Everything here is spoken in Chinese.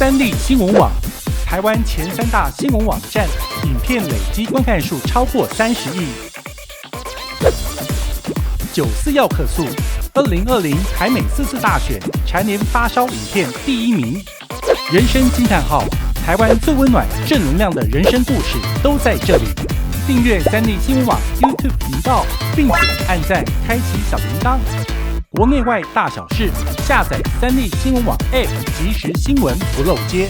三立新闻网，台湾前3大新闻网站，影片累积观看数超过30亿。94要客诉，2020台美4次大选蝉联发烧影片第1名。人生惊叹号，台湾最温暖正能量的人生故事都在这里。订阅三立新闻网 YouTube 频道，并且按赞开启小铃铛。国内外大小事，下载三立新闻网 App， 即时新闻不漏接。